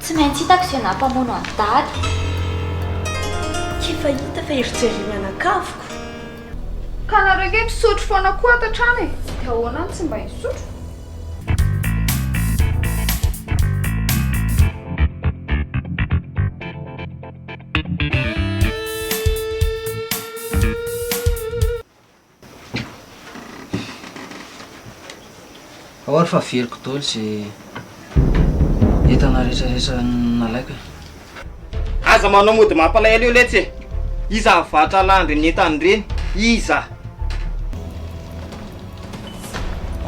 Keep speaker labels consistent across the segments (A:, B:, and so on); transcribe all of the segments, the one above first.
A: tsy maintsy hitako izay nampamono an-dady.
B: Kefa hita fa eritrery mianakaviko.
C: Ka nareo ke misotro foana koa ato an-trano e. Dia ahoana ny tsy mba hisotro?
D: Ahoana fa veriko daholo izay entana rehetrarehetra nalaiko e.
E: Aza manao mody mampalahelo io letsy e. Iza mivatra landry ny entany reny, iza.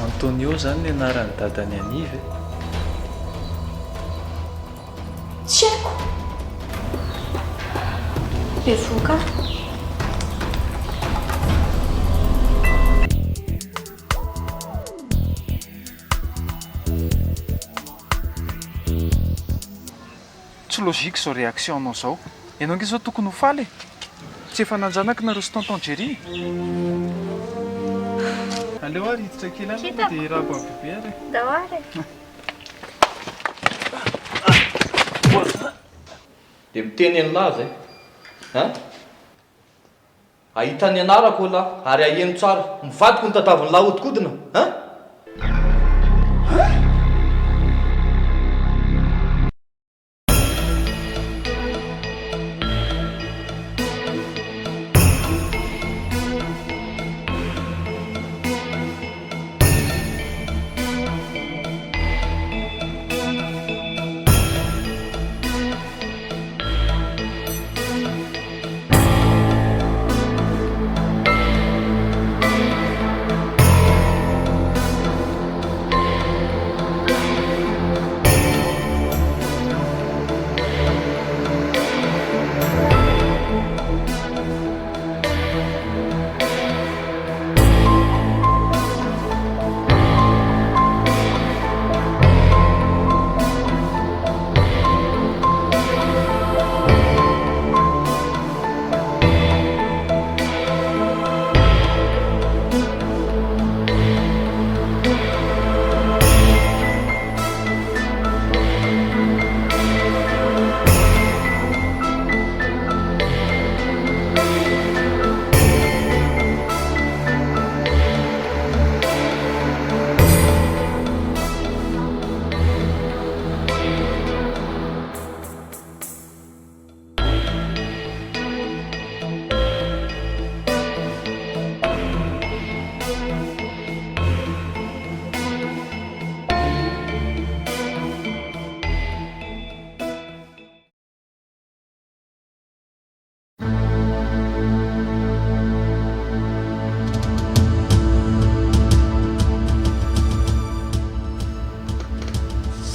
F: Antonio zany ny anaran'ny dadany Anive.
A: Tsy haiko. Bevoka.
F: Tsy logika zao réactionnao zao. Ianao nge zao tokony ho faly. Tsy efa nanjanaka nareo sy tonton Jerry. Aleo ary hiditra kely any dia rabo amin'ny bebe ary.
A: Dahoary.
E: Dia miteny an'laza e. Ahita ny anarako lahy ary aheno tsara. Mivadiko ny tantaviny lahy hodikodina.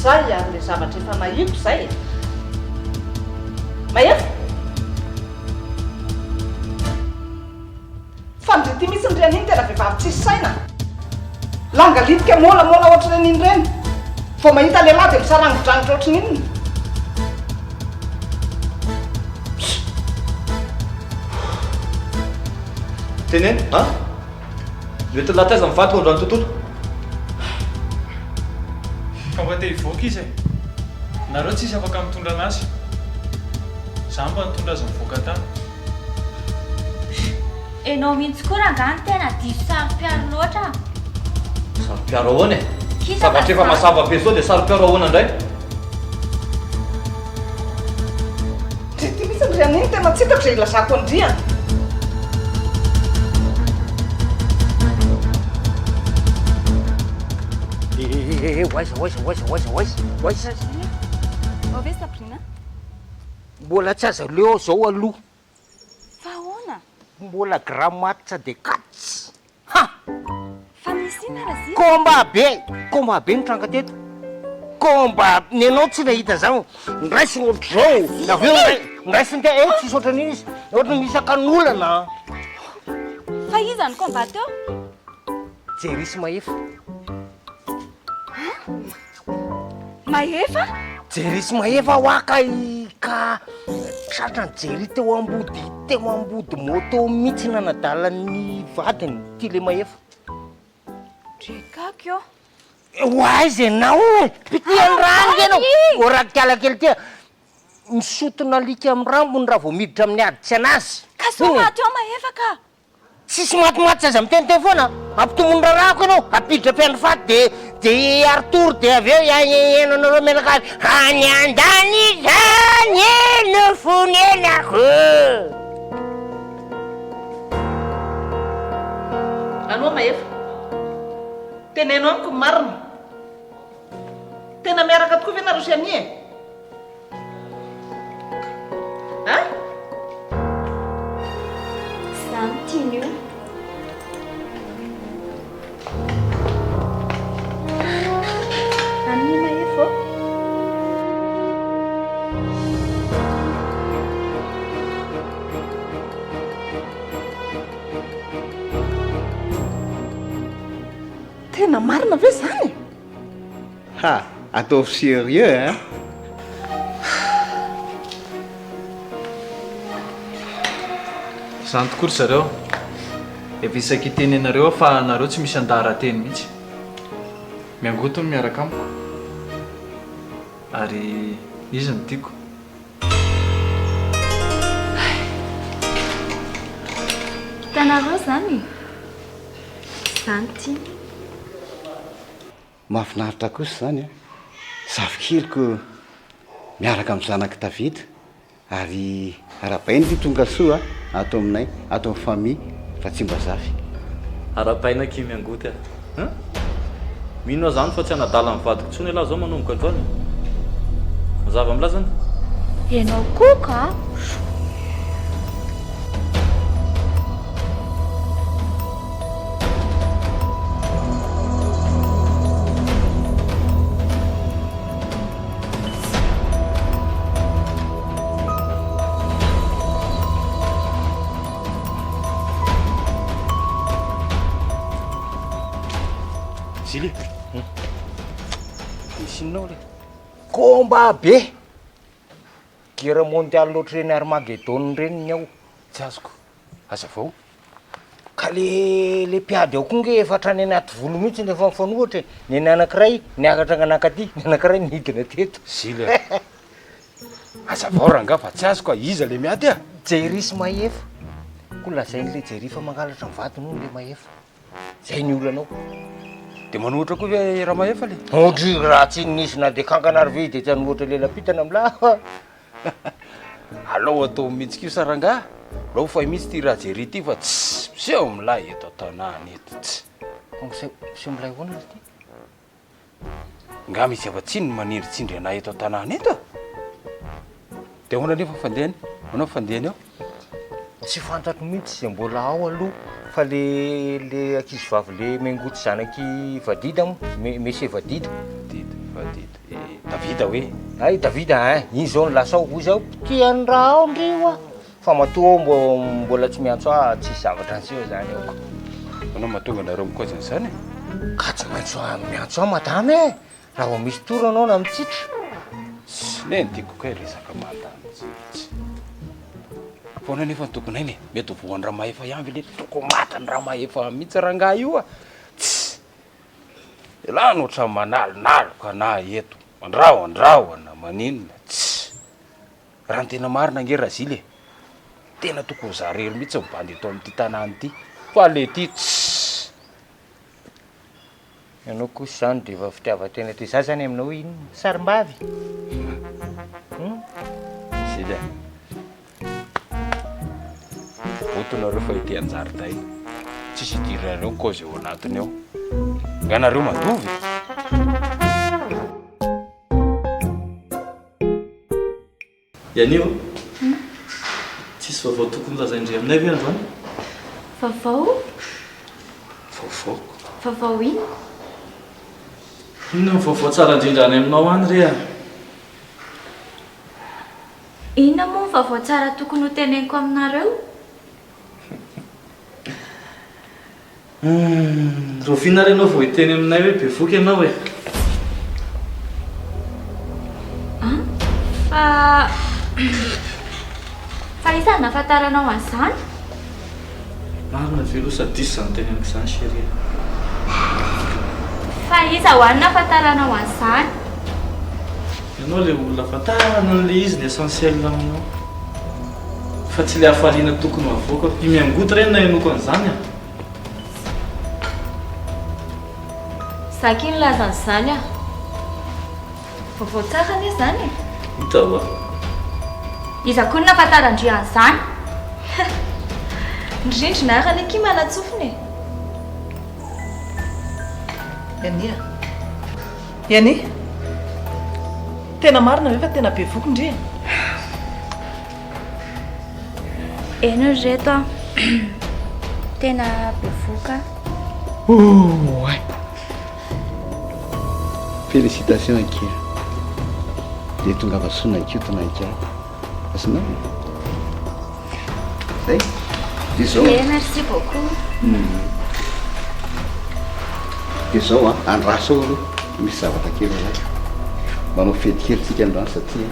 B: Zay ary le zavatra efa mahiko zay. Mahefa? Fandrety misy ny reny iny tena vehivavy tsisy saina. Langalitika molamola ohatry reny iny reny. Vao mahita lehilahy dia misarangidranitra ohatry ny inony.
E: Teneny, mety lataiza mivadiko androany tontolo.
F: Ka mba te hivoaka izy e. Nareo tsisy afaka mitondra anazy. Zaho mba nitondra azy mivoaka tany.
A: Enao mihitsy koa rangany tena diso sarom-piaro loatra.
E: Sarom-piaro ahoana e. Zavatra efa mazava be zao dia sarom-piaro ahoana indray.
B: Ty misy ny reny iny tena tsy hitako izay ilazako andriana.
G: Oaiza.
A: Ove Sabrina?
G: Mbola tsy aza leo zao aloha.
A: Fa ahoana?
G: Mbola gramatsa de katsy.
A: Fa misy ina raha zy?
G: Komba be mitranga teto. Komba ny anao tsy nahita zao. Ndraisy ohatr'izao. Naveo ndraisy nte tsisy ohatran'iny izy. Ohatra misy akan'olana.
A: Fa iza ny komba teo?
G: Jerisy Mahefa.
A: Mahefa?
G: Jerisy Mahefa waka ka tratra jery teo ambody moto mihitsy nanadalan'ny vadiny ty le Mahefa.
A: Drekako eo.
G: hoaiza ianao e pitiany rano ianao orakiala kely tia misotona alika amin'ny rambony raha vao miditra amin'ny aditsy anazy
A: ka so maty ao mahefaka
G: tsisy matimaty aza mitenteny foana ampitomony rarako ianao apiditra mpiandro faty de aritory de avy eo enanareo menaka any andany zany no fonenako
B: anao mahefa tenenao amiko marina tena miaraka tokoa ve nareo siani e a
A: zany tiany io amin'ny mahefo
B: tena marina ve zany
E: ha ataovy sérieux hein
F: zany tokory zareo efa isaky itenenareo fa nareo tsy misy andarateny mihitsy miangotony miaraka amiko ary izy no tiako
A: hitanareo zany zany tia
E: mahafinaritra kosa zany a zavikeliko miaraka amin'ny zanaka Davida ary arabainy ty tonga soa ato aminay ato amin'ny famille fa tsy mba zafy
H: arapaina ki miangoty a mino zany fa tsy anadala amin'ny vadiko tsony lahy zao manomboka androany mazava amilazany
A: ianao koka
G: Zily isinao le komba be guerre mondiale loatra reny Armageddon reny ny ao tsy azoko aza vao ka le mpiady ao koa nge efatra ny anaty volo mihitsy nefa mifanohatra ny anankiray niakatra anakaty ny anankiray nidina teto
F: Zily aza vao ranga fa tsy azoko iza le miady a
G: jerisy mahefa ko lazain'le jery fa mangalatra mivady noho le mahefa zay ny olanao
F: de manohatra koa ve raha mahefa le
G: odry raha tsy nisy na de kankanary ve de tsy anohatra lela-pitana amila
F: alao atao mihitsika io saranga lao fa mihitsy ty raha jery ty fa tsy miseho milay eto tanany eto tsy
G: sy milay hoana ty
F: nga misy afa-tsiny manindritsindry anay eto tanany eto de hoana nefa fandehany honao fandehany ao
G: tsy fantatro mihitsy zay mbola ao aloha fa le ankizy vavy le mengoty zanaky vadida mo mese vadida
F: Davida hoe
G: ay Davida iny zao ny lasa ao zao tiany raha ao ndreo a fa matoa mbola tsy miantso tsy zavatra anseho zany ao
F: anao mahatonga anareo mikoazany zany
G: ka tsy maintsy miantso madame raha vao misy toro anao na mitsitra
F: sy le nytiako ka resaka madamytsy foana nefa ny tokony ainy mety voan'ny raha mahefa ihany le toko matany raha mahefa mihitsy rangah io a tsy ela noatra manalonaloka na eto andraoana maninona tsy raha ny tena marina nge raha zile tena toko zarery mihitsy mibandy eto amin'ity tanany ity fa le ty tsy
G: ianao kosa zany de efa fitiavatena ty za zany aminao iny sarim-bavy
F: zile otonareo fa ity anjariday tsisy idirareo kozy eo anatiny ao nganareo madovy
H: ianio tsisy vaovao tokony lazaindre aminay ve androany
A: vaovao vaovao ino
H: inona ny vaovao tsara indrindrany aminao any re a
A: inona moa ny vaovao tsara tokony ho teneniko aminareo
H: rovinareo vao hiteny aminay hoe be voky ianao e
A: fa isany nafantaranao an'izany
H: marina velo sady diso zany teneniko izany chérie
A: Fa iza ho anina ahafantarana ho an'izany.
H: Ianao le olona ahafantarana an'le izy ny essentiel aminao. Fa tsy le hafaliana tokony avoaka. I miangoto ireny na ianoko an'izany a.
A: Zaka iny laza an'izany a. Vaovao tsara anie izany e.
H: Hita hoa.
A: Iza koa ny nahafantarandria an'izany. Ny rindrina arany aky malatsofiny e.
B: Iany tena marina ve fa tena be vokondria?
A: Eny ry reto a. Tena be voka.
B: Ay.
E: Félicitations ankia. Dia tonga vasoana akio tonanka. Asina. Zay. Disons.
A: Merci beaucoup.
E: Dia zao a andraso aloha misy zavatra kely zay. Manao fety kely tsika androany satria.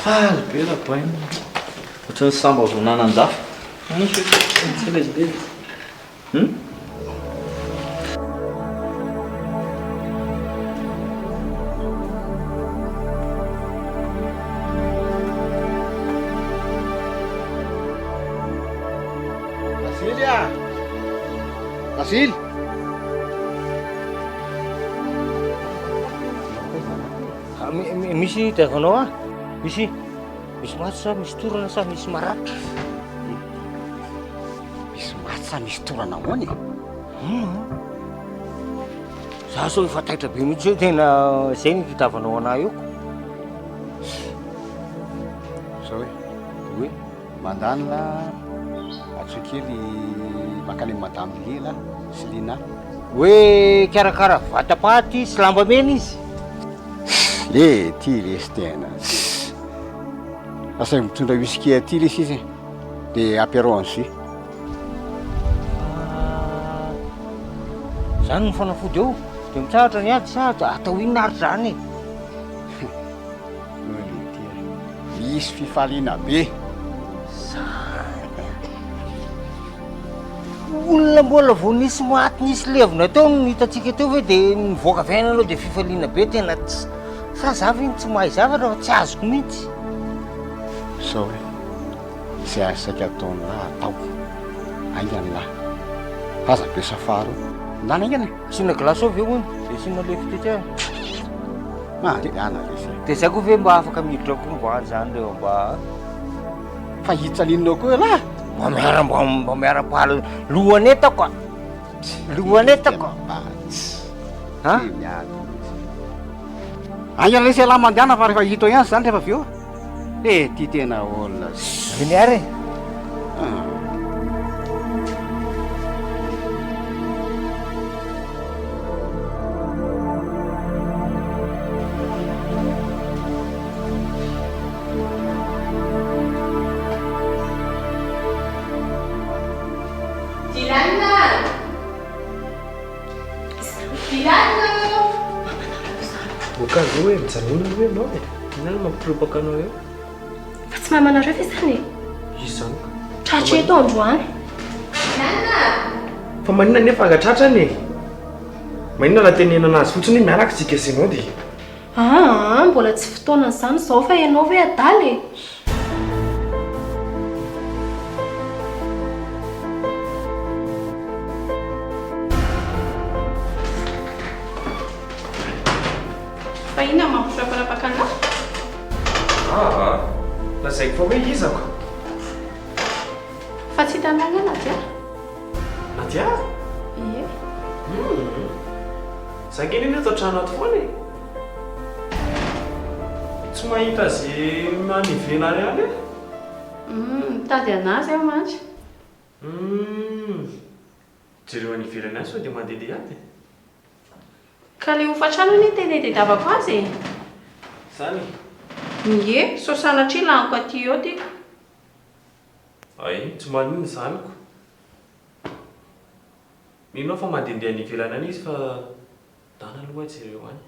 H: Faly be rahabaina. Ohatran'ny samba vonanan-dafy. Tsy lezilezy.
E: Vasily.
G: Misy tavanao a? Misy maty sa misy torana sa misy maratra?
E: Misy maty sa misy torana ahoany?
G: Za so efa taitra be mihitsy hoe tena zay ny fitavanao anahy io.
E: Zao hoe mandany la atsokely mankany madame Lela sy Lina.
G: Hoe karakara vatapaty sy lamba mena izy.
E: Ty lesy tena. Asay mitondra whisky aty lesy izy dia apéro sy.
G: Zany ny fanafody eo dia mitsahatra ny ady sa atao inona ary zany?
E: Misy fifaliana be.
G: Olona mbola vao nisy maty nisy levona teo no hitatsika teo hoe dia mivoaka fiaina aloha dia fifaliana be tena fa za ve tsy mahay zavatra fa tsy azoko mihitsy.
E: Sao hoe izay asaika ataony raha ataoko aingany lahy faza be safaro ndany aingany
G: asina glasy ao ve hono dia asina lefitetra
E: mahana lesy
G: dia zay koa ve mba afaka miditra kombany zany reo mba
E: fa hitsaninao koa lahy
G: mba miara-paly lohanetako lohanetako ha
E: aingana lesy lahy mandehana fa rehefa hitao ihany zany rehefa aveo ty tena olona
G: iny ary
I: Bokazo hoe mijanona hoe anao e inona no mampirobaka anao eo?
J: Fa tsy mahay manareo ve zany e?
I: Izy zany ka
J: Tratra eto androany.
I: fa maninona nefa angatratrany e? Maninona la tenenana azy fotsiny hoe miaraka tsika sy anao dia
J: Mbola tsy fotoana izany zao fa ianao ve adaly e? Fa inona mampifaparapaka anahy?
I: lazaiko fa hoe izako
J: Fa tsy hitanana Nadia?
I: Nadia?
J: Ie.
I: Zangeny iny atao trano ato foana e tsy mahita zay manivena ihany e
J: Mitady anazy aho mantsy.
I: jereo any ivelany azy sao dia mandehandeha any
J: Ka le hofa-trano ny tena tediavako azy e.
I: zany
J: Ie, so sanatria laniko aty eo ty.
I: ay tsy manino zaniko ninao fa mandehandeha any ivelany any izy fa dana aloha jereo any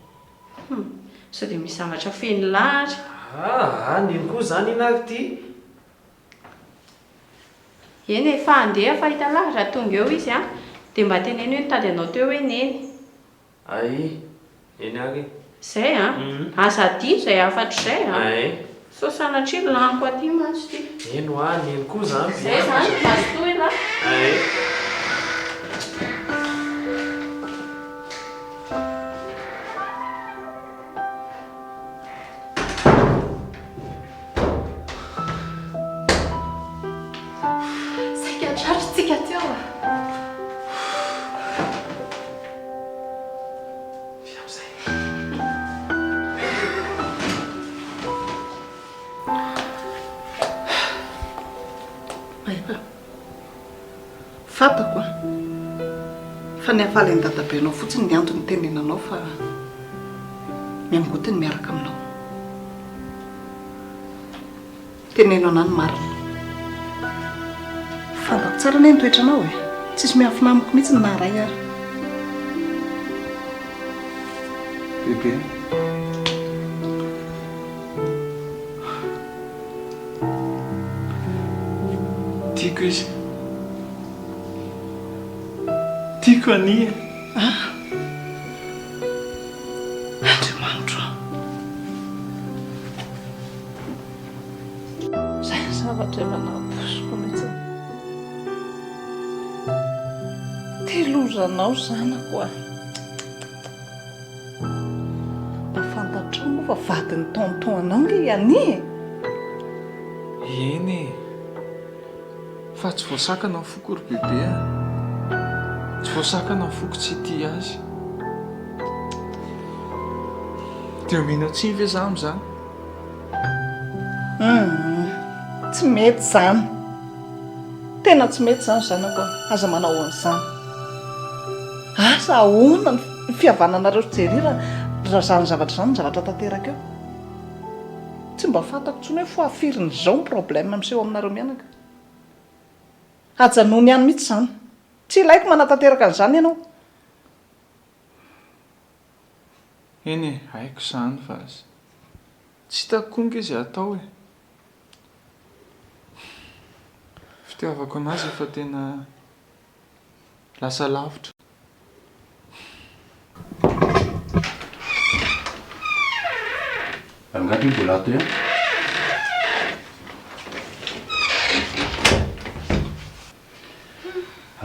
J: So dia misy zavatra feno lahatra.
I: nino koa zany inaky ty
J: Eny efa andeha fahita lahatra tonga eo izy a. dia mba teneny hoe nitady anao teo hoe neny.
I: Ay, eny aky.
J: Zay a asa dia izay afatra izay a
I: Ay.
J: so sanatria laniko aty mantsy ty.
I: Eny ho any, eny koa zany.
J: Zay zany mazotoy la.
I: Ay.
J: Saika tratritsika teo a.
B: Fantako a fa ny afaly ny dadabe anao fotsiny ny antony tenenanao fa miangotiny miaraka aminao. Teneno anany marina. Fantako tsara ny toetra anao e. Tsisy miafina amiko mihitsy ny naharay ary.
H: Bebe. Tiako izy. Tiako ania.
B: Andriamanitra. Zay ny zavatra manamposiko mihitsy. Telozanao zanako a. Fantatrao moa fa vadiny tontonanao nge ania.
H: Eny e. Fa tsy voasakana ny foko ry bebe a. Tsy voasakana ny foko tsy tia azy. Dia mino tsy ve za amin'izany?
B: Tsy mety zany. Tena tsy mety zany zanako aza manao an'izany. Asa ahoana ny fihavananareo jery raha zany zavatra zany ny zavatra tanteraka eo. Tsy mba fantako tsony hoe foafirin' izao ny problème miseho aminareo mianaka. Ajanony ihany mihitsy zany. Tsy ilaiko manatanteraka an'izany ianao.
H: Eny e, haiko izany fa tsy hitako koa nge izay atao e. Fitiavako anazy efa tena lasa lavitra.
F: Angady mbola ato ihany.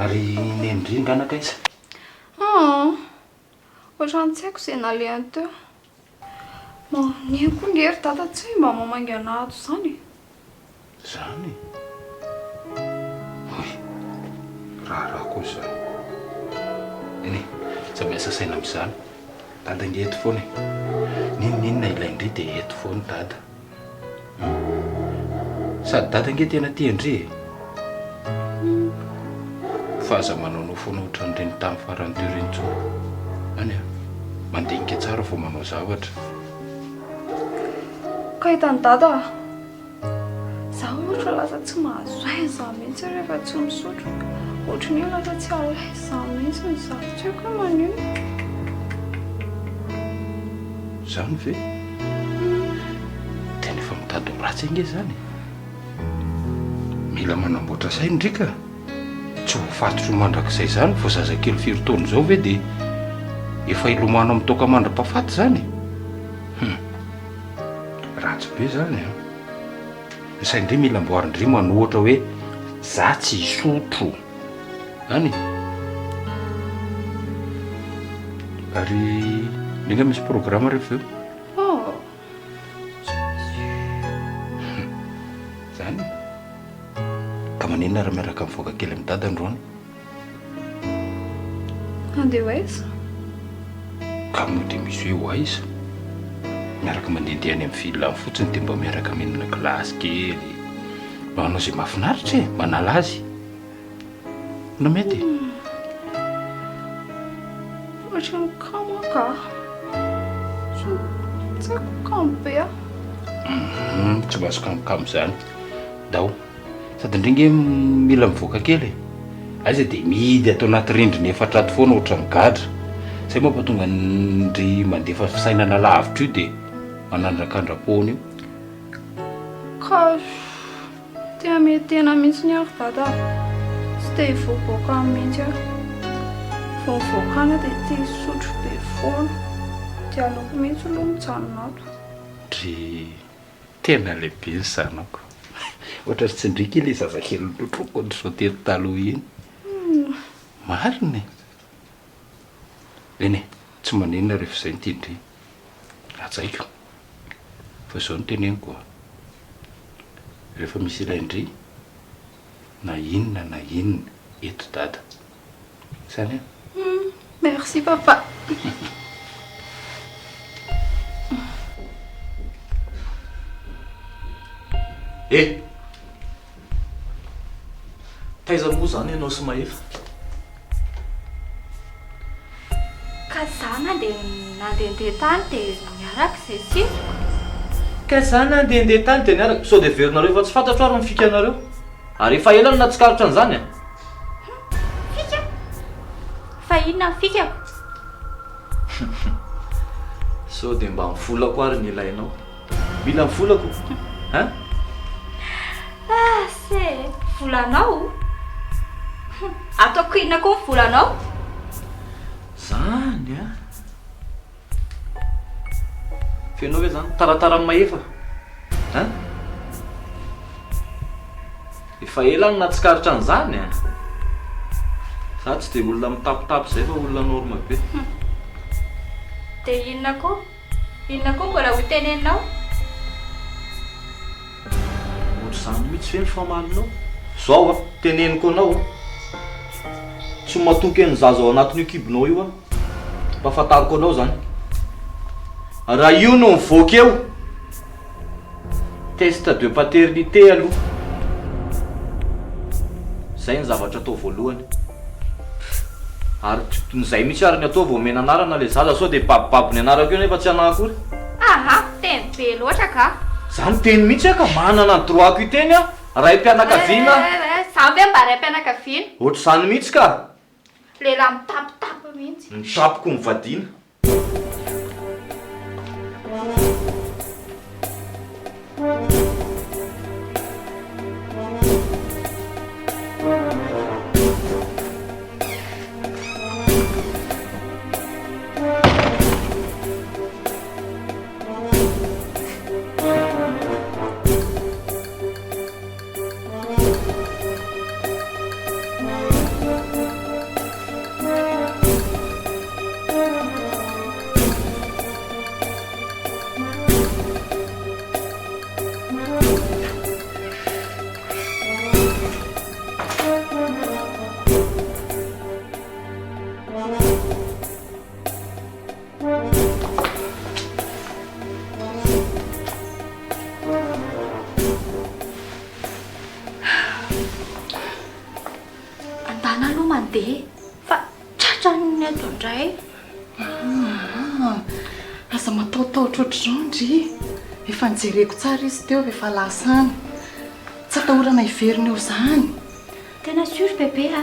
F: Ary nendry nganaka iza?
C: Ohatrany tsy haiko izay nalehany teo. Ny koa ngery dada tsy mba mamangana ato zany.
F: Zany? Oy, raha koa zany. Eny, tsy miasa saina amin'izany. Dada nge eto foana e. Ninona ilaindry dia eto foana dada. Sady dada nge tena tia ndry e. Fa aza manao foana ohatran'ireny tamin'ny farany teo ireny tsony. Any a, mandinika tsara vao manao zavatra.
C: Ka hitany dada, zaho ohatra lasa tsy mahazo aiza mihitsy rehefa tsy misotro. Ohatran'ny hoe lasa tsy alaiza mihitsy ny zavatra tsy haiko hoe manino.
F: Zany ve? Tena efa mitady ho ratsy ange zany. Mila manamboatra saina ndrika. Tsy ho fatotra mandrakizay zany vao zazakely firy taona zao ve dia efa ilomano amin'ny toaka mandra-pahafaty zany. Ratsy be zany a. Ny saindry mila amboarindry manohatra hoe za tsy hisotro. Any. Ary ninga misy programma rehefa eo? Zany. Ka maninona raha miaraka mivoaka kely amin'ny dada androany?
C: Andeha ho aiza?
F: Ka moa dia misy hoe ho aiza. Miaraka mandehandeha any amin'ny fil fotsiny dia mba miaraka mihinana glasy kely. Manao izay mahafinaritra e, manala azy. Na mety?
C: Ohatrany kamo ka. Tsy haiko kamo be a.
F: Tsy mahazo kamokamo zany. Dao. Sady indringy mila mivoaka kely e. Aiza dia mihidy atao anaty rindrina efatra ato foana ohatran'ny gadra. Zay moa tonga ndry mandefa fisainana lavitra io dia manandrakandram-pony io.
C: Ka tena mety tena mihitsy ny aho dada. Tsy te hivoaboaka mihitsy aho. vao mivoakana dia tia sotro be foana dia aleoko mihitsy aloha mijanona ato.
F: Dry tena lehibe ny zanako ohatra ry tsindrika ilay zazakely lotroko n'izao teto taloha iny marina eny tsy maninona rehefa izay nytindry atsaiko fa izao no teneniko rehefa misy ilaindry na inona eto dada zany a
C: Merci papa.
H: Taiza moa zany ianao sy mahefa?
C: Ka za nandehandeha tany dia miaraka izay sisiko.
H: Ka za nandehandeha tany dia niaraka sao dia verinareo fa tsy fantatro ary ny fika anareo ary efa ela no natsikaritra an'izany a.
C: Fika? Fa inona ny fikako?
H: Sao dia mba mifolako ary ny ilainao. Mila mifolako ha?
C: Se volanao? Ataoko inona koa ny volanao?
H: Zany a. Fenao hoe zany taratara amin'ny mahefa ha? Efa ela no natsikaritra an'izany a. Za tsy dia olona mitapitapy izay fa olona norma be.
C: Dia inona koa? Inona koa mbola ho teneninao?
H: Ohatr'izany mihitsy ve ny famalinao? Zao a, teneniko anao a. Tsy matoky ny zaza ao anatin'io kibonao io a. Mpahafantariko anao zany. Raha io no mivoaka eo, test de paternité aloha. Zay ny zavatra atao voalohany. Ary nizay mihitsy ary ny atao vao omena anarana le zaza sao dia babibaby ny anarako io nefa tsy anakory.
C: Aha, teny be loatra ka.
H: Zany teny mihitsy a ka manana ny droako iteny a. Ray mpianakaviana.
C: Za ve mba ray mpianakaviana?
H: Ohatr'izany mihitsy ka.
C: Lehilahy mitapitapy mihitsy.
H: Mitapiko mivadiana.
C: Fa tratran'ny eto indray.
B: Asa mataotaotra ohatr'izao ndry. Efa nijereko tsara izy teo efa lasany. Tsy atahorana hiverina eo zany.
C: Tena sûr bébé a.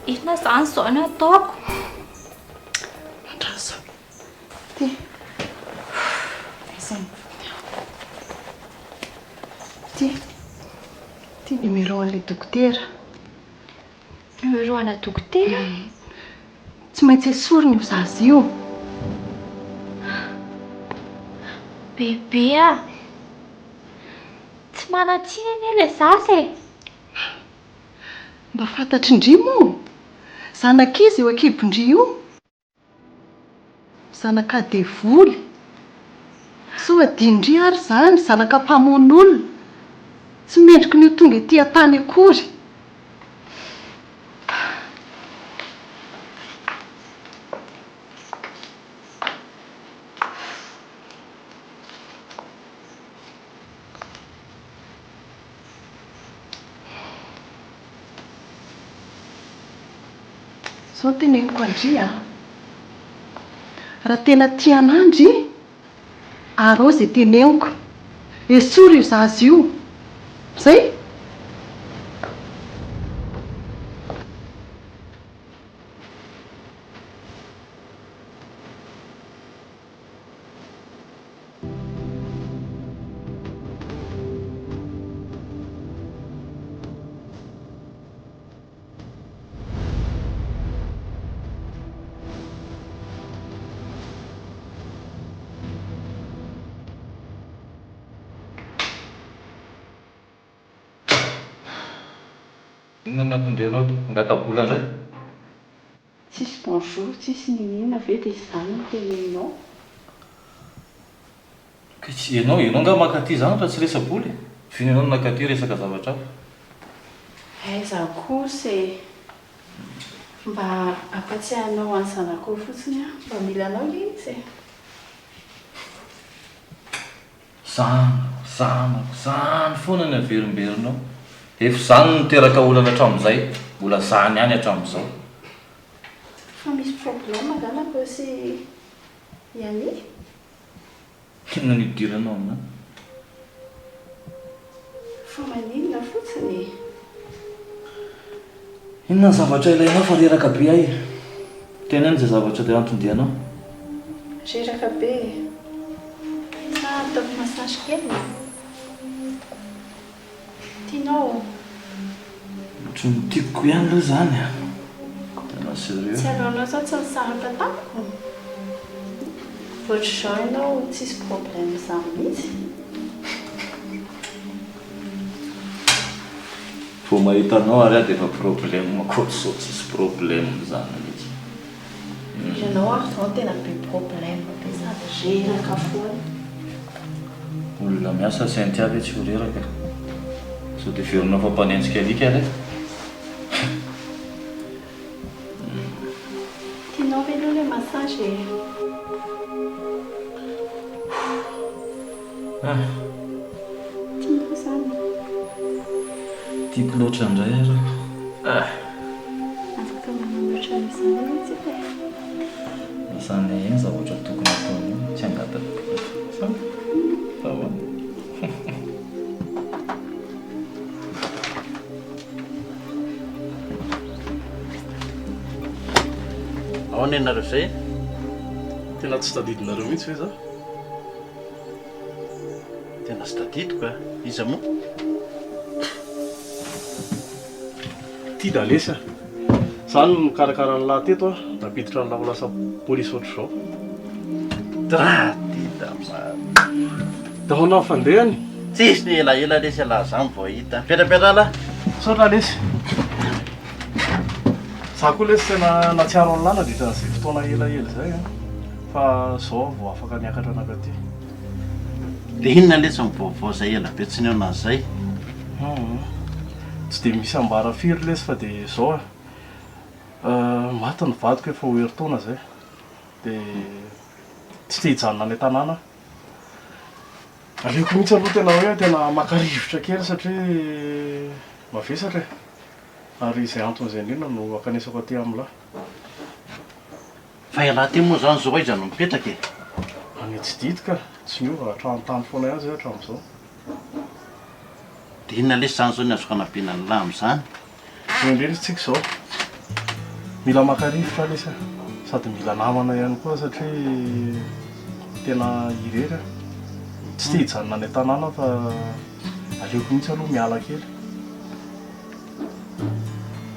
C: Inona zany izao no ataoko?
B: Andraso. Ty. Izany. Ty numéro an'ilay dokotera.
C: Numéro ana dokotera?
B: Tsy maintsy esorina io zaza io.
C: Bébé a. Tsy manan-tsiny anie ilay zaza e.
B: Mba fantatry indry moa. Zanak'izy eo akibondry io. Zanaka devoly. Soa dindry ary zany zanaka mpamono'olona. Tsy mendrika ny tonga ety an-tany akory. Sao teneniko andry a. Raha tena tia an'andry, arao izay teneniko. Esory io zaza io. Zay?
H: Inona natondrenao angatabola indray?
B: Tsisy bonjour, tsisy ninina ve dia izany no teneninao.
H: Ka tsy ianao nga makaty zany fa tsy resaboly. Fininao nakaty resaka zavatra hafa.
B: Aiza kosa mba ampatsiahanao any zanako fotsiny a, mba mila anao le izy.
H: Zany foana ny averimberinao. Efa zany niteraka olana hatramin'izay, mbola zany ihany hatramin'izao.
B: Fa misy problème angana ko sy Yami?
H: Inona ny idiranao amin'any?
B: Fa maninona fotsiny.
H: Inona ny zavatra ilainao fa reraka be ahy? Tena ny izay zavatra dia antondianao.
B: Reraka be. Sa ataoko massage kely? Tianao?
H: Tsy tiako ihany aloha zany. Tena sérieux.
B: Tsy alohanao zao tsy nisaraka tamiko. Ohatr'izao ianao tsisy problème izany mihitsy.
H: Vao mahita anao ary aho dia efa problème makoatrizao tsisy problème zany mihitsy.
B: Ianao ary zao tena be problème be sady reraka foana.
H: Olona miasa sainy tiavy tsy ho reraka. Sao dia verinao fa mpanenjika alika ary.
B: Tianao ve aloha le massage? Tianao zany?
H: Tiako loatra indray ary.
B: Afaka manamboatra an'izany mihitsy e.
H: Izany eny zavatra tokony ataony tsy angataka. Fa ahoana?
E: Ahoana ianareo izay?
I: Tena tsy tadidinareo mihitsy ve zaho?
E: Tena tsy tadidiko a. Iza moa?
I: Ty da lesy a. Zany mikarakara ny lahy teto a, napiditra ny lahy ho lasa polisy ohatr'izao. Da ho anao fandehany?
E: Tsisy ny elaela lesy alahy zany vao hita. Petrapetra lahy.
I: Saotra lesy. Za koa lesy tena natsiaro ny lana dia tena izay fotoana elaela izay a. Fa zao vao afaka niakatra anakaty.
E: Dia inona lesy mivaovao izay ela be tsy niaona an'izay?
I: Tsy dia misy ambara firy lesy fa dia zao maty ny vadiko efa ho herintaona izay. Dia tsy te hijanona any an-tanàna. Aleoko mihitsy aloha tena hoe tena maka-rivotra kely satria mavesatra e. Ary izay anton'izay indrindra no akanesako aty amin'lahy.
E: Fa ialahy ty moa zany zao aiza no mipetraka e?
I: Any tsy didika, tsy miova hatrano-tany foana ihany izay hatramin'izao.
E: Dia inona lesy zany zao ny azoko anampina ny lahy amin'izany?
I: Indrindra tsika izao. Mila maka-rivotra lesy a. Sady mila namana ihany koa satria tena irera. Tsy te hijanona any an-tanàna fa aleoko mihitsy aloha miala kely.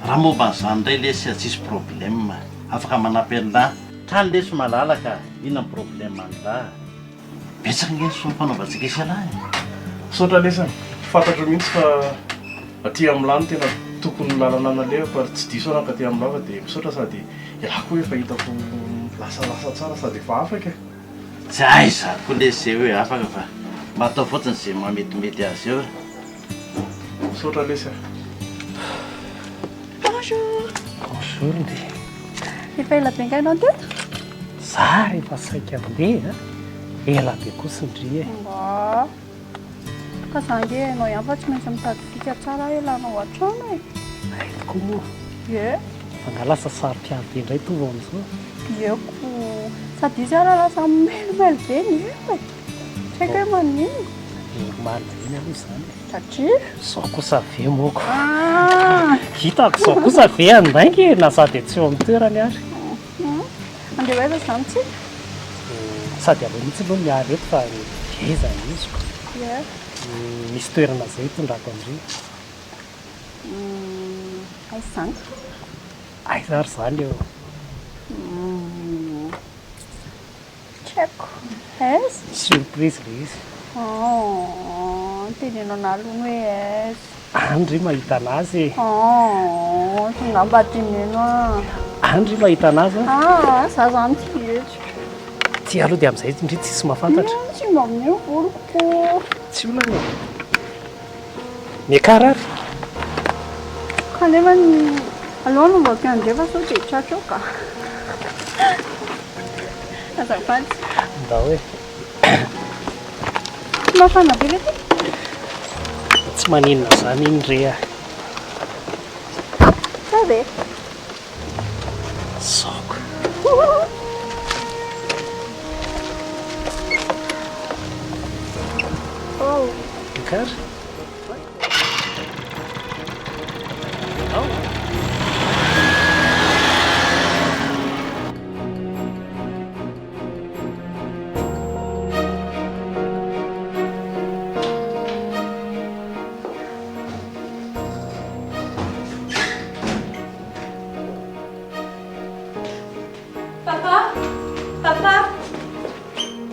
E: Raha momba an'izany indray lesy tsisy problème. Afaka manampy an'lahy. Trano lesy malalaka, inona ny problème an'lahy? Betsaka nge sy fanaovantsika isy alahy.
I: Saotra lesy fantatro mihitsy fa aty amin'lahy tena tokony lalana analehako ary tsy diso anao ka aty amin'lahy fa dia misaotra sady ialako hoe fahitako lasalasa tsara sady efa afaka e.
E: Tsy aiza koa lesy izay hoe afaka fa mba atao fotsiny izay mametimety azy eo.
I: Saotra lesy.
K: Bonjour.
I: Bonjour ndi.
K: Efa ela be ngainao teto?
L: Za rehefa saika mandeha ela be kosa indri e.
K: Mba ka zange ianao ihany fa tsy maintsy mitady fika tsara elanao an-trano e.
L: Ay tokoa moa.
K: Ie.
L: Fa nalasa saro-piady indray tova amin'izao.
K: Ieko sady izy ara lasa melimely be ny e. Tsy haiko hoe maninona.
L: Normal be aloha izany.
K: Satria
L: Zao kosa ve moko. Hitako zao kosa ve andaingy na sady tsy eo amin'ny toerany ary.
K: andeha hoaiza izany tsika?
L: Sady aleo mihitsy aloha miary eto fa ngeza iziko.
K: Ie.
L: Misy toerana izay tondrako andry.
K: Aiza izany?
L: Aiza ary izany eo.
K: Tsy haiko. Aiza?
L: Surprise le izy.
K: Tenenao nalony hoe aiza.
L: Andry mahita anazy.
K: Tonga mba tineno a.
L: Andry mahita anazy.
K: Za zany tsy eto.
L: Ty aloha dia amin'izay indrindra tsisy mahafantatra.
K: Tsy mba amin'io voloko.
L: Tsy olana e. Miakarary.
K: Kanefa ny aloha mba mpiandrefa sao dia tratra ka. Azafady.
L: Mba hoe.
K: Tsy mafana be le ty.
L: Tsy maninona zany iny re a.
K: Sa ve?
L: Saoko.
K: Oh.
L: Miakary.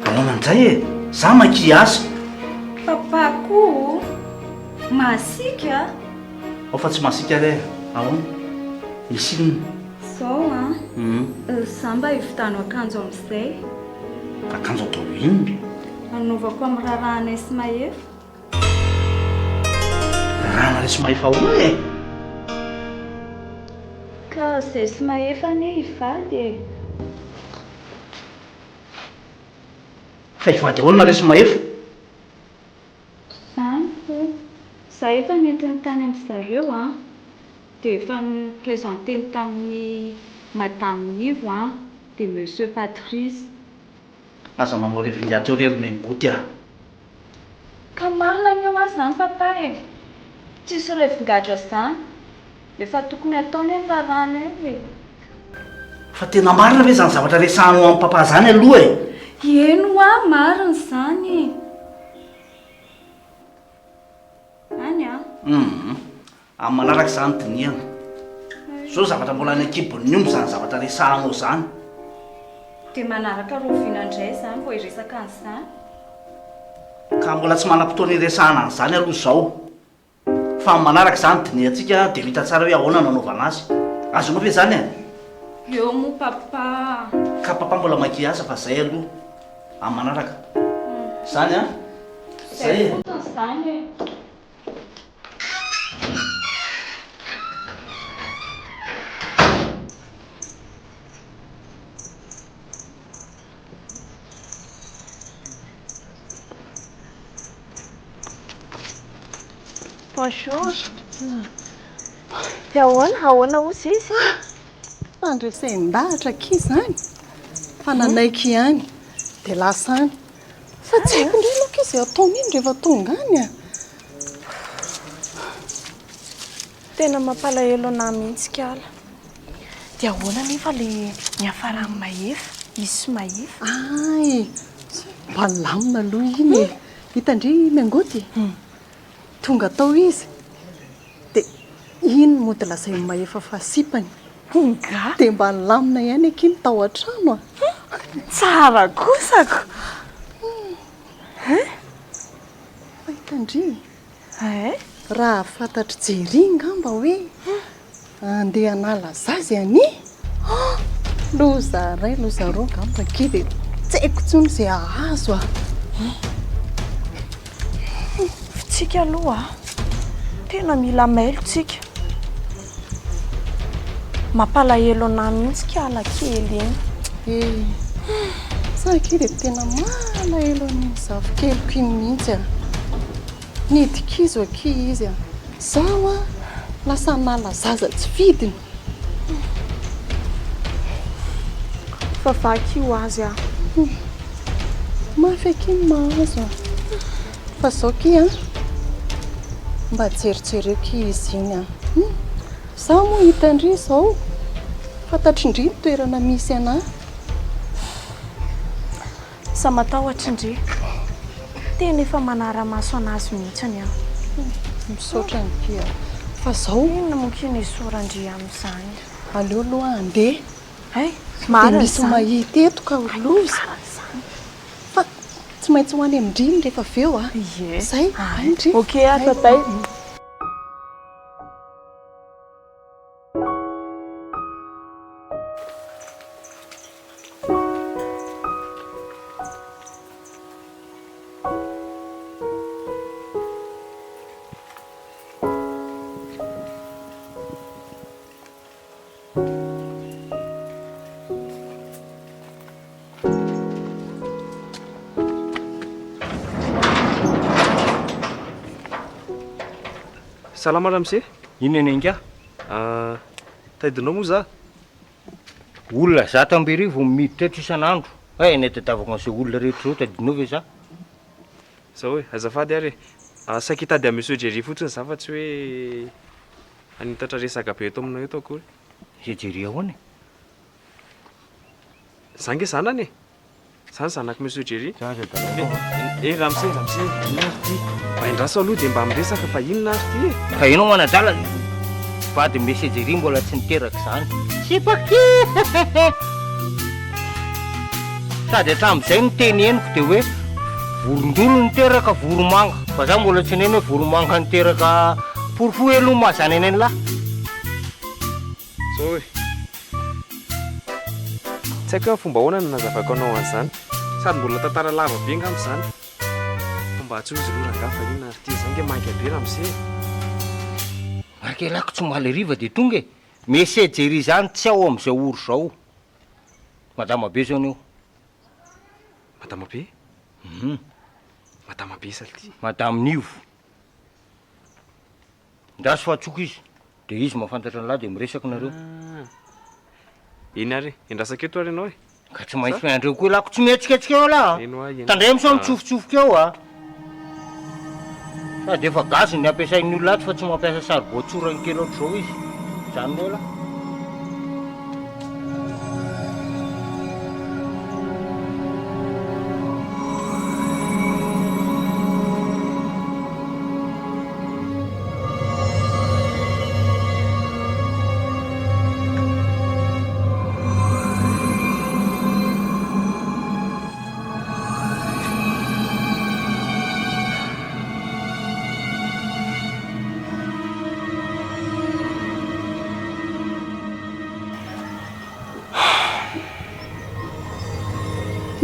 E: Ananan'izay e, za maki asa.
A: Papa ko masika.
E: Ao fa tsy masika re, ahoana? Misy inona?
A: Zao za mba hivitanao akanjo amin'izay.
E: Akanjo atao inona?
A: Anaovako amin'ny rarahana sy mahefa.
E: Rarahana re sy mahefa ahoana e?
A: Ka izay sy mahefa anie hivady e.
E: Fa hivady ahoana re sy mahefa?
A: Za efa nentiny tany amin'ny zareo dia efa niprezenteny tamin'ny Madame Nivo dia Monsieur Patrice.
E: Aza manao revingaty eo rery memboty ah.
A: Ka marina ny eo azy zany papa e. Tsisy revingatra zany. Efa tokony ataony ny rarahana eny e.
E: Fa tena marina ve zany zavatra resahanao amin'ny papa zany aloha e?
A: Eno marina zany. Any
E: amin'ny manaraka zany diniana. Zao zavatra mbola any akibon'ny omby zany zavatra resahanao zany.
A: dia manaraka roviana indray zany vao hiresaka an'izany.
E: Ka mbola tsy manam-potoana iresahana an'izany aloha zao. Fa amin'ny manaraka zany diniantsika dia vita tsara hoe ahoana nanaovana azy. Azonao ve zany e?
A: Eo mo papa.
E: Ka papa mbola maki asa fa zay aloha amin'ny manaraka. Zany a? Zay e.
A: Zany e.
K: Bonjour. Dia ahoana hozy izy?
B: Fandresem-bahatra ki zany. Fa nanaiky ihany dia lasany. Fa tsy haiko indray aloha izy ataony iny rehefa tonga any a.
C: Tena mampalahelo anahy mihitsy kala. Dia ahoana nefa le miafara amin'ny mahefa, izy sy mahefa?
B: Ay, mba lamina aloha iny e. Hitandry miangoty? Tonga tao izy dia iny mody lazay mahefa fasipany. Dia mba lamina ihany akiny tao an-trano a.
C: Tsara kosako.
B: Hitandry raha fantatry jery ngamba hoe andeha hanala zazy any. Loza ray loza roa ngamba ki dia tsy haiko tsony izay ahazo a.
C: Fitsika aloha tena mila mailo tsika. Mampalahelo anahy mihitsy kala kely iny.
B: Sa ki dia tena malahelo ny zavikeloko iny mihitsy a. Nidikizo aki izy a. Zaho a lasa nala zaza tsy vidiny.
C: Fa vaky ho azy a.
B: Mafy akiny mahazo a. Fa zao ki a mba jerijereo ki izy iny a. Zaho moa hitandry zao fantatry indry ny toerana misy anahy.
C: Sa matahotra indry. Tena efa manara-maso anazy mihitsy any a.
B: Misaotra ny kia. Fa zao
C: inona mokiny isorandry amin'izany.
B: Aleo aloha andeha.
C: Marina
B: dia misy
C: zany.
B: mahita eto ka ho loza. Fa tsy maintsy ho any amin'ny driny rehefa avy eo a. Zay.
C: Ok, tatay.
M: Salama ramose.
G: Ino enenga?
M: Taidinao moa za.
G: Olona za tambery vao miditra eto isan'andro. Netadavako an'izay olona rehetra zao tadinao ve za?
M: Zao hoe azafady ary saika hitady amin'ny Monsieur Jerry fotsiny za fa tsy hoe anitatra resaka be eto aminao eto akory.
G: Zay Jerry ahoana?
M: Za nge zanany e. Zany zanako Monsieur Jerry. Ramose. Vaindraso aloha dia mba miresaka fa inona ary ty e?
G: Ka ianao manadala vady Monsieur Jerry mbola tsy niteraka zany. Sipaki! Sady hatramin'izay ny teny henoko dia hoe vorondolo niteraka voromanga. Fa za mbola tsy neny hoe voromanga niteraka porofo elo mazany eny lahy.
M: Zao hoe tsy haiko hoe fomba ahoana no nazavako anao an'izany. Sady mbola tantara lava be nga amin'izany. Fomba tsy hozy loha rangafa inona ary ty zany nge manka be ramose.
G: Marika lako tsy maly riva dia tonga e. Monsieur Jerry zany tsy ao amin'izay oro zao. Madama be zao anio.
M: Madama be? Madama be salty.
G: Madama nivo. Ndraso fahatsoko izy. Dia izy mahafantatra ny lahy dia miresaka nareo.
M: Iny ary endrasaka eto ary ianao e.
G: Ka tsy maintsy andreo koa lako tsy mihetsiketsika eo lahy. Tandray amin'izao mitsofotsofika eo a. Sady efa gasy ny ampiasain'ny olona ato fa tsy mampiasa saribao-tsorany kely ohatr'izao izy. Zany moa lahy.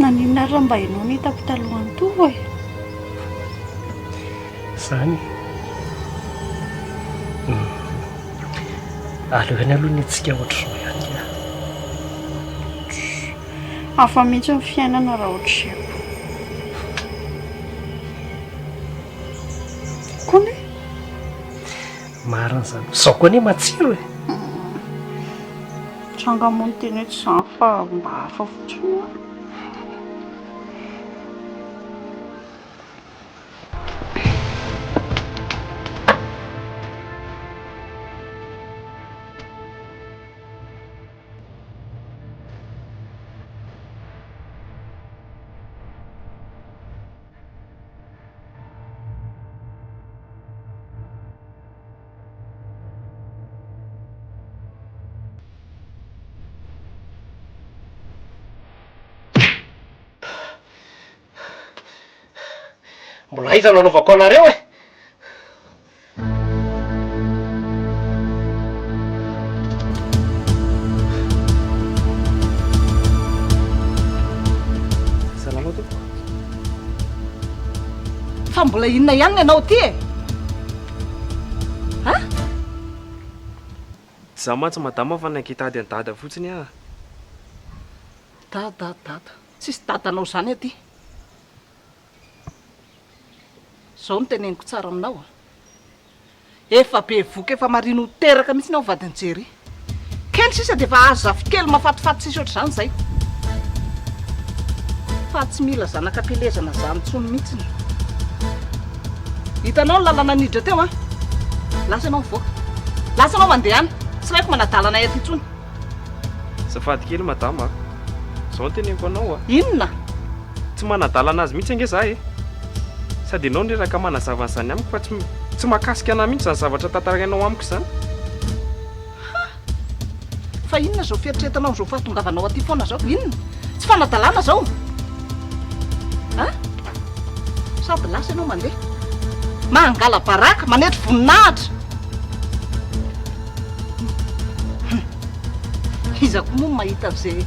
K: Naninona raha mba hainao ny hitako talohany toa e?
L: Zany aleony aloha ny antsika ohatr'izao ihany dia.
K: Hafa mihitsy ny fiainana raha ohatr'izao. Kony?
L: Marina zany. Zaho koa anie matsiro e.
K: Tranga moa ny teny hoe tsy izany fa mba hafa fotsiny.
L: Mbola aiza nanaovako anareo e?
M: Salama to.
B: Fa mbola inona ihany ny ianao ty e? Ha?
M: Za mantsy madama fa nankitady an-dada fotsiny a.
B: Dada. Tsisy dadanao zany aty. Zao no teneniko tsara aminao. Efa be voka efa marino teraka mihitsy nao vadiny Jerry. Kely sisa dia efa azo zafikely mafatifaty sisa ohatr'izany zay. Fa tsy mila zanakam-pelezana zany tsony mihitsy. Hitanao ny lalana nidra teo a? Lasa ianao mivoaka. Lasa ianao mandeha any. Tsy raiko manadalana aty intsony.
M: Zafady kely madama. Zao no teneniko anao a.
B: Inona?
M: Tsy manadalana azy mihitsy ange za e. Sady ianao niraka manazava an'izany amiko fa tsy mahakasika anahy mihitsy zany zavatra tantarainao amiko izany.
B: Fa inona zao fieritreretanao zao fahatongavanao aty foana zao? Inona? Tsy fanadalana zao? Ha? Sady lasa ianao mandeha. Mangala baraka, manetry voninahitra. Izako moa mahita an'izay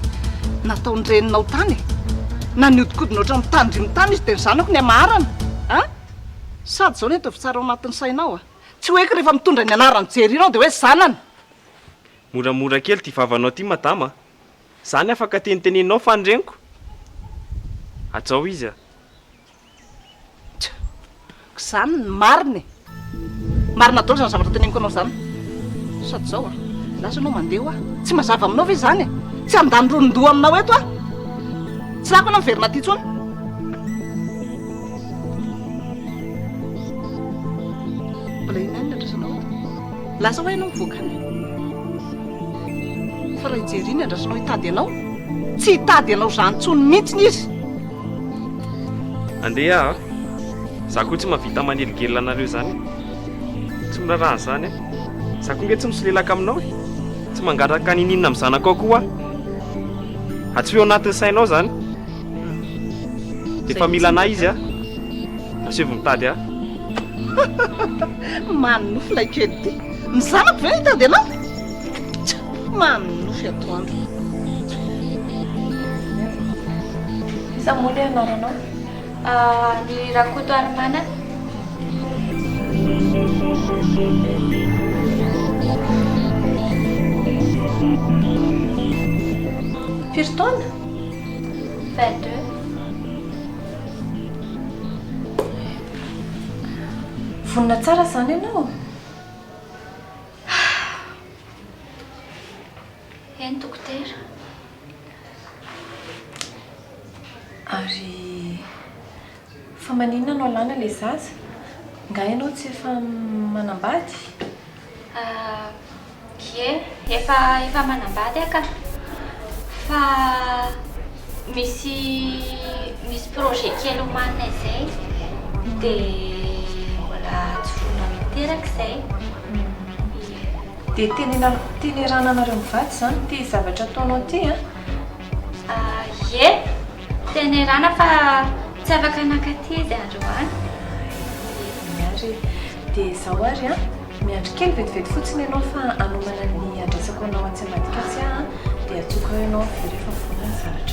B: nataony reninao tany. Na niodikodina ohatrany tandrimy tany izy dia ny zanako ny amaharana. Ha? Sady zao neto tsara ao anatin'ny sainao a. Tsy hoe rehefa mitondra ny anarany Jerry ianao dia hoe zanany.
M: moramora kely ty vavanao ty madama zany afaka tenitenenao fandreniko atsao izy a
B: zany ny mariny marina dolo zany zavatra teneniko anao zany sady zao a lasa anao mandeha a tsy mazava aminao ve zany tsy andany ronondoha aminao eto a tsy lako anao miverina ty tsony mbola inany ny andrasanao lasa hoe anao mivoakany fa raha ijery ny andrasanao hitady anao tsy hitady anao zany tsony mihitsiny izy
M: andeha a za koa tsy mahavita maneligelina anareo zany tsy mirarahany zany za koa nge tsy misolelaka aminao tsy mangataka nininona amin'ny zanakao koa atsy feo anatin'ny sainao zany efa mila anay izy a asevo mitady a
B: manonofo ilay kely ty ny zanako ve hitady anao manonofo atoandro
C: Sa moly anaranao? Ny Rakoto Armana.
J: Firy taona?
C: 22.
J: Vonina tsara zany ianao.
C: Eny dokotera.
J: Ary fa maninona anao lana le zaza? Nga ianao tsy efa manambady?
C: Efa manambady aka. Fa misy projet kely omanina izay dia mbola tsy vonona miteraka izay.
J: Dia tenerana anareo mivady zany ty zavatra ataonao ty a?
C: Tenerana fa tsy afaka nankaty izy androany.
J: Miary dia izao ary a miandry kely vetivety fotsiny ianao fa anomana ny adrasako anao an-Tsimbatikasy dia atsoka ianao very efa vonona ny zavatra.